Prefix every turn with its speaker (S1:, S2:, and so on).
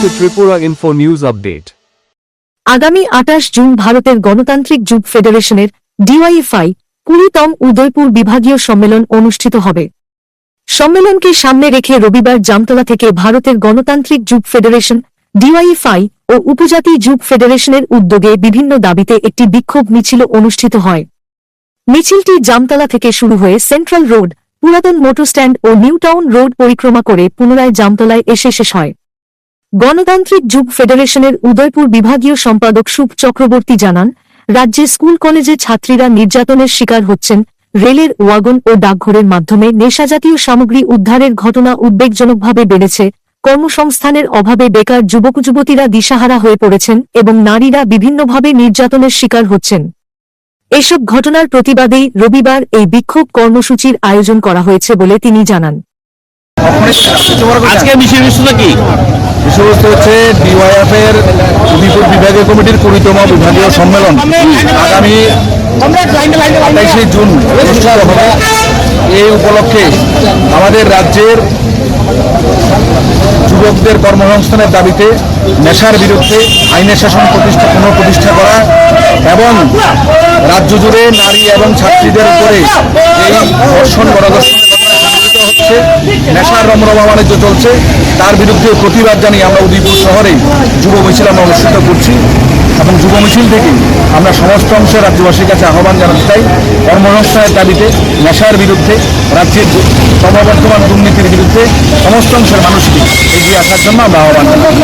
S1: to Tripura Info News Update.
S2: আগামী 28 June ভারতের গণতান্ত্রিক যুব ফেডারেশনের ডিওয়াইএফআই 20তম উদয়পুর বিভাগীয় সম্মেলন অনুষ্ঠিত হবে। সম্মেলনকে সামনে রেখে রবিবার জামতলা থেকে ভারতের গণতান্ত্রিক যুব ফেডারেশন ডিওয়াইএফআই ও উপজাতি যুব ফেডারেশনের উদ্যোগে বিভিন্ন দাবিতে একটি বিক্ষোভ মিছিল অনুষ্ঠিত হয়। মিছিলটি জামতলা থেকে শুরু হয়ে সেন্ট্রাল রোড, পুরাতন মোটর স্ট্যান্ড ও নিউ টাউন রোড পরিক্রমা করে পুনরায় জামতলায় এসে শেষ হয়। গণতান্ত্রিক যুব ফেডারেশনের উদয়পুর বিভাগীয় সম্পাদক শুভ চক্রবর্তী জানান, রাজ্যে স্কুল কলেজে ছাত্রীরা নির্যাতনের শিকার হচ্ছেন। রেলের ওয়াগন ও ডাকঘরের মাধ্যমে নেশাজাতীয় সামগ্রী উদ্ধারের ঘটনা উদ্বেগজনকভাবে বেড়েছে। কর্মসংস্থানের অভাবে বেকার যুবক যুবতীরা দিশাহারা হয়ে পড়েছেন এবং নারীরা বিভিন্নভাবে নির্যাতনের শিকার হচ্ছেন। এসব ঘটনার প্রতিবাদেই রবিবার এই বিক্ষোভ কর্মসূচির আয়োজন করা হয়েছে বলে তিনি জানান।
S3: আজকে বিষয়বস্তুটা কি?
S4: বিষয়বস্তু হচ্ছে ডিওয়াইএফ এর উদয়পুর বিভাগীয় কমিটির 20তম বিভাগীয় সম্মেলন আগামী 28 জুন অনুষ্ঠিত হবে। এই উপলক্ষে আমাদের রাজ্যের যুবকদের কর্মসংস্থানের দাবিতে নেশার বিরুদ্ধে আইনের শাসন পুনঃপ্রতিষ্ঠা করা এবং রাজ্য জুড়ে নারী এবং ছাত্রীদের উপরে এই ধর্ষণ গণধর্ষণের ঘটনা হচ্ছে, নেশার রমরমা বাণিজ্য চলছে, তার বিরুদ্ধে প্রতিবাদ জানিয়ে আমরা উদয়পুর শহরে যুব মিছিল আমরা অনুষ্ঠিত করছি এবং যুব মিছিল থেকে আমরা সমস্ত অংশের রাজ্যবাসীর কাছে আহ্বান জানাতে চাই, কর্মসংস্থানের দাবিতে, নেশার বিরুদ্ধে, রাজ্যের ক্রমবর্ধমান দুর্নীতির বিরুদ্ধে সমস্ত অংশের মানুষকে এগিয়ে আসার জন্য আমরা আহ্বান জানাই।